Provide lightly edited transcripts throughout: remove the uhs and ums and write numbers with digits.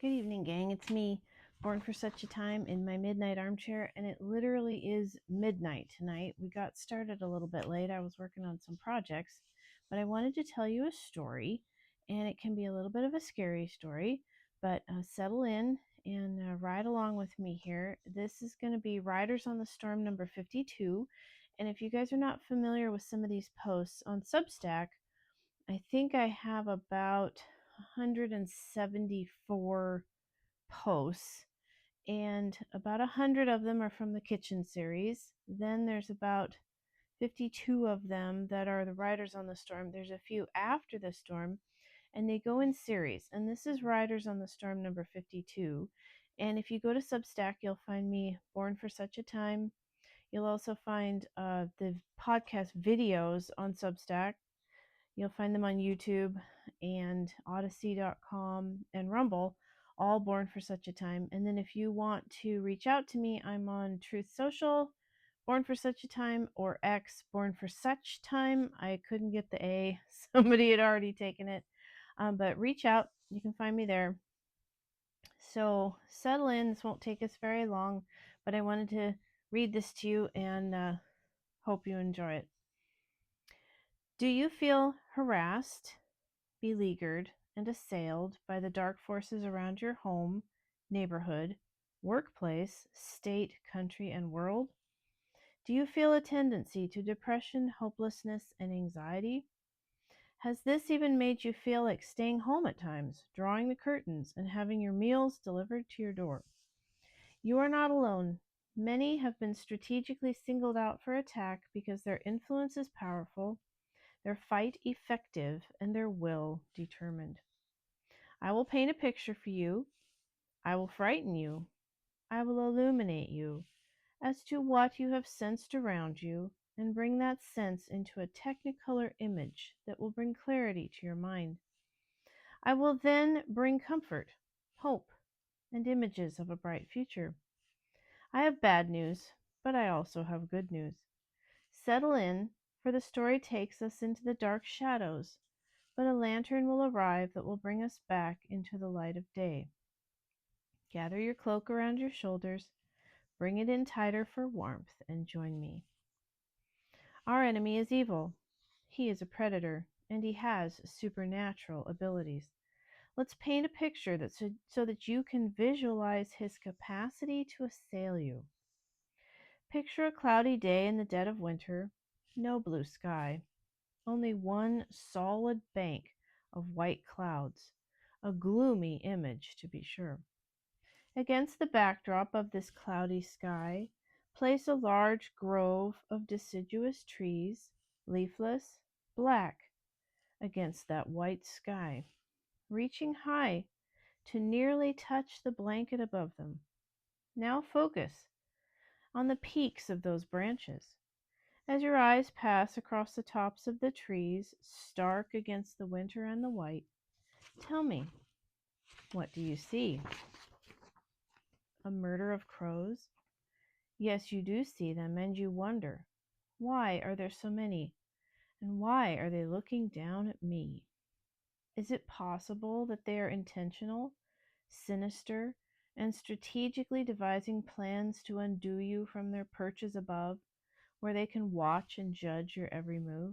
Good evening, gang. It's me, born for such a time in my midnight armchair, and it literally is midnight tonight. We got started a little bit late. I was working on some projects, but I wanted to tell you a story, and it can be a little bit of a scary story, but settle in and ride along with me here. This is going to be Riders on the Storm number 52, and if you guys are not familiar with some of these posts on Substack, I think I have about 174 posts, and about 100 of them are from the kitchen series. Then there's about 52 of them that are the Riders on the Storm. There's a few after the storm, and they go in series. And this is Riders on the Storm number 52. And if you go to Substack, you'll find me, Born for Such a Time. You'll also find the podcast videos on Substack. You'll find them on YouTube and Odyssey.com and Rumble, all Born for Such a Time. And then if you want to reach out to me, I'm on Truth Social, Born for Such a Time, or X, Born for Such Time. I couldn't get the A. Somebody had already taken it. But reach out. You can find me there. So settle in. This won't take us very long, but I wanted to read this to you and hope you enjoy it. Do you feel harassed, beleaguered, and assailed by the dark forces around your home, neighborhood, workplace, state, country, and world? Do you feel a tendency to depression, hopelessness, and anxiety? Has this even made you feel like staying home at times, drawing the curtains, and having your meals delivered to your door? You are not alone. Many have been strategically singled out for attack because their influence is powerful, their fight effective, and their will determined. I will paint a picture for you. I will frighten you. I will illuminate you as to what you have sensed around you and bring that sense into a technicolor image that will bring clarity to your mind. I will then bring comfort, hope, and images of a bright future. I have bad news, but I also have good news. Settle in, for the story takes us into the dark shadows, but a lantern will arrive that will bring us back into the light of day. Gather your cloak around your shoulders, bring it in tighter for warmth, and join me. Our enemy is evil. He is a predator, and he has supernatural abilities. Let's paint a picture so that you can visualize his capacity to assail you. Picture a cloudy day in the dead of winter, no blue sky, only one solid bank of white clouds, a gloomy image to be sure. Against the backdrop of this cloudy sky, place a large grove of deciduous trees, leafless, black, against that white sky, reaching high to nearly touch the blanket above them. Now focus on the peaks of those branches. As your eyes pass across the tops of the trees, stark against the winter and the white, tell me, what do you see? A murder of crows? Yes, you do see them, and you wonder, why are there so many? And why are they looking down at me? Is it possible that they are intentional, sinister, and strategically devising plans to undo you from their perches above, where they can watch and judge your every move?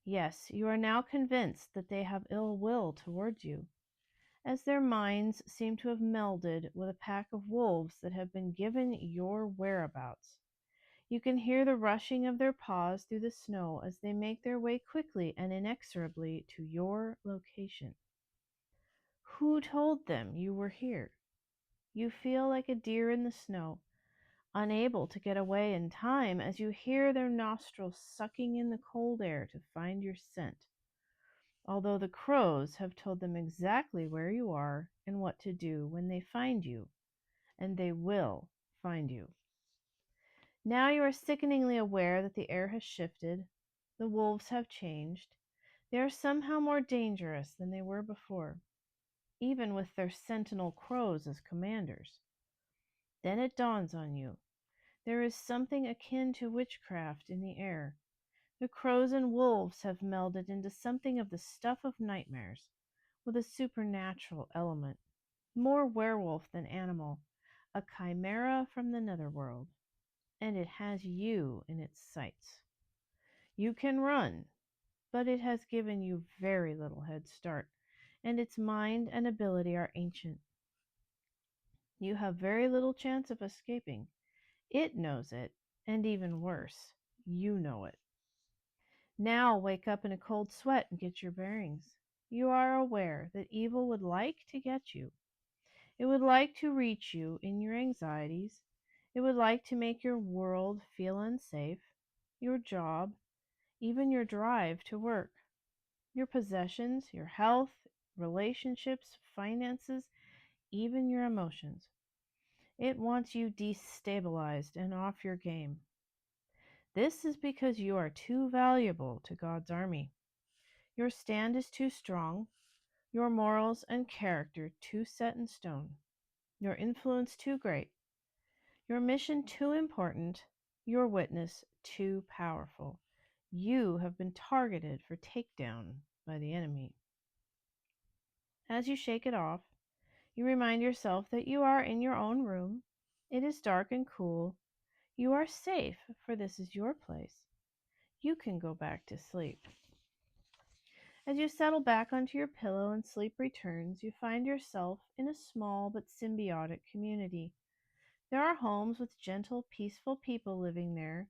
Yes, you are now convinced that they have ill will towards you, as their minds seem to have melded with a pack of wolves that have been given your whereabouts. You can hear the rushing of their paws through the snow as they make their way quickly and inexorably to your location. Who told them you were here? You feel like a deer in the snow, unable to get away in time as you hear their nostrils sucking in the cold air to find your scent, although the crows have told them exactly where you are and what to do when they find you, and they will find you. Now you are sickeningly aware that the air has shifted, the wolves have changed, they are somehow more dangerous than they were before, even with their sentinel crows as commanders. Then it dawns on you. There is something akin to witchcraft in the air. The crows and wolves have melded into something of the stuff of nightmares, with a supernatural element. more werewolf than animal, a chimera from the netherworld, and it has you in its sights. You can run, but it has given you very little head start, and its mind and ability are ancient. You have very little chance of escaping. It knows it, and even worse, you know it. Now wake up in a cold sweat and get your bearings. You are aware that evil would like to get you. It would like to reach you in your anxieties. It would like to make your world feel unsafe, your job, even your drive to work, your possessions, your health, relationships, finances, even your emotions. It wants you destabilized and off your game. This is because you are too valuable to God's army. Your stand is too strong, your morals and character too set in stone, your influence too great, your mission too important, your witness too powerful. You have been targeted for takedown by the enemy. As you shake it off, you remind yourself that you are in your own room. It is dark and cool. You are safe, for this is your place. You can go back to sleep. As you settle back onto your pillow and sleep returns, you find yourself in a small but symbiotic community. There are homes with gentle, peaceful people living there,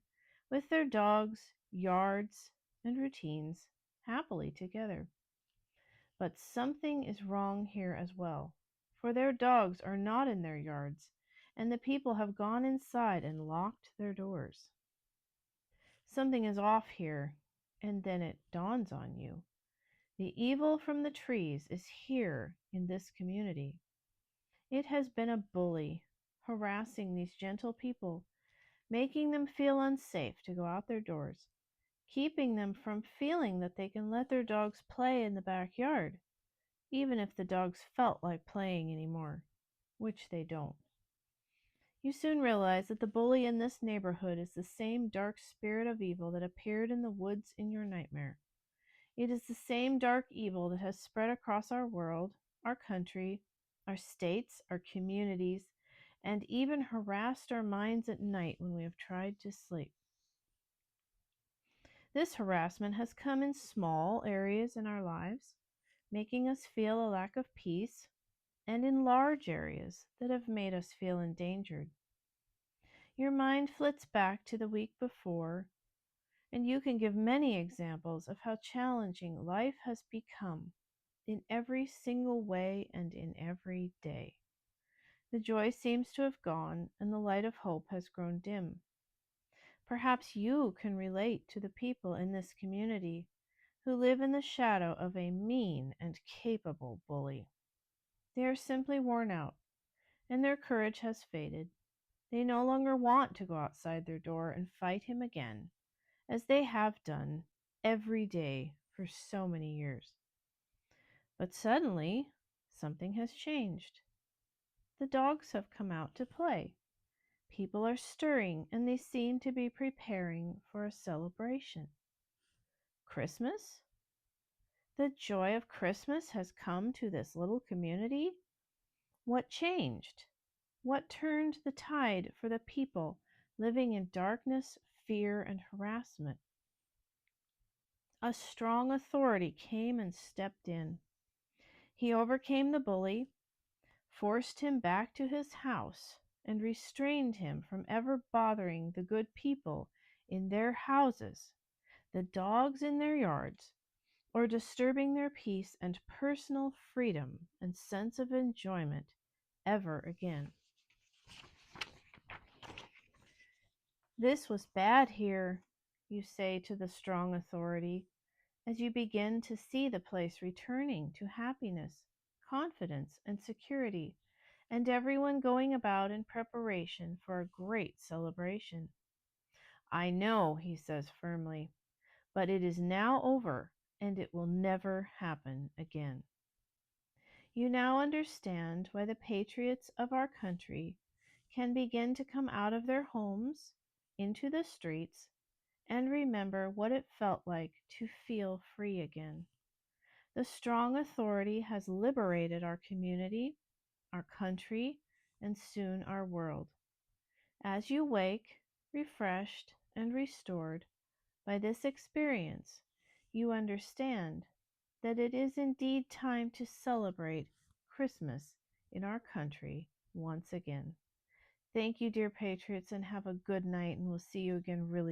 with their dogs, yards, and routines, happily together. But something is wrong here as well, for their dogs are not in their yards, and the people have gone inside and locked their doors. Something is off here, and then it dawns on you. The evil from the trees is here in this community. It has been a bully, harassing these gentle people, making them feel unsafe to go out their doors, keeping them from feeling that they can let their dogs play in the backyard, even if the dogs felt like playing anymore, which they don't. You soon realize that the bully in this neighborhood is the same dark spirit of evil that appeared in the woods in your nightmare. It is the same dark evil that has spread across our world, our country, our states, our communities, and even harassed our minds at night when we have tried to sleep. This harassment has come in small areas in our lives, making us feel a lack of peace, and in large areas that have made us feel endangered. Your mind flits back to the week before, and you can give many examples of how challenging life has become in every single way and in every day. The joy seems to have gone, and the light of hope has grown dim. Perhaps you can relate to the people in this community who live in the shadow of a mean and capable bully. They are simply worn out, and their courage has faded. They no longer want to go outside their door and fight him again, as they have done every day for so many years. But suddenly, something has changed. The dogs have come out to play. People are stirring, and they seem to be preparing for a celebration. Christmas? The joy of Christmas has come to this little community? What changed? What turned the tide for the people living in darkness, fear, and harassment? A strong authority came and stepped in. He overcame the bully, forced him back to his house, and restrained him from ever bothering the good people in their houses, the dogs in their yards, or disturbing their peace and personal freedom and sense of enjoyment ever again. This was bad here, you say to the strong authority, as you begin to see the place returning to happiness, confidence, and security, and everyone going about in preparation for a great celebration. I know, he says firmly, but it is now over, and it will never happen again. You now understand why the patriots of our country can begin to come out of their homes into the streets and remember what it felt like to feel free again. The strong authority has liberated our community, our country, and soon our world. As you wake, refreshed and restored by this experience, you understand that it is indeed time to celebrate Christmas in our country once again. Thank you, dear patriots, and have a good night, and we'll see you again really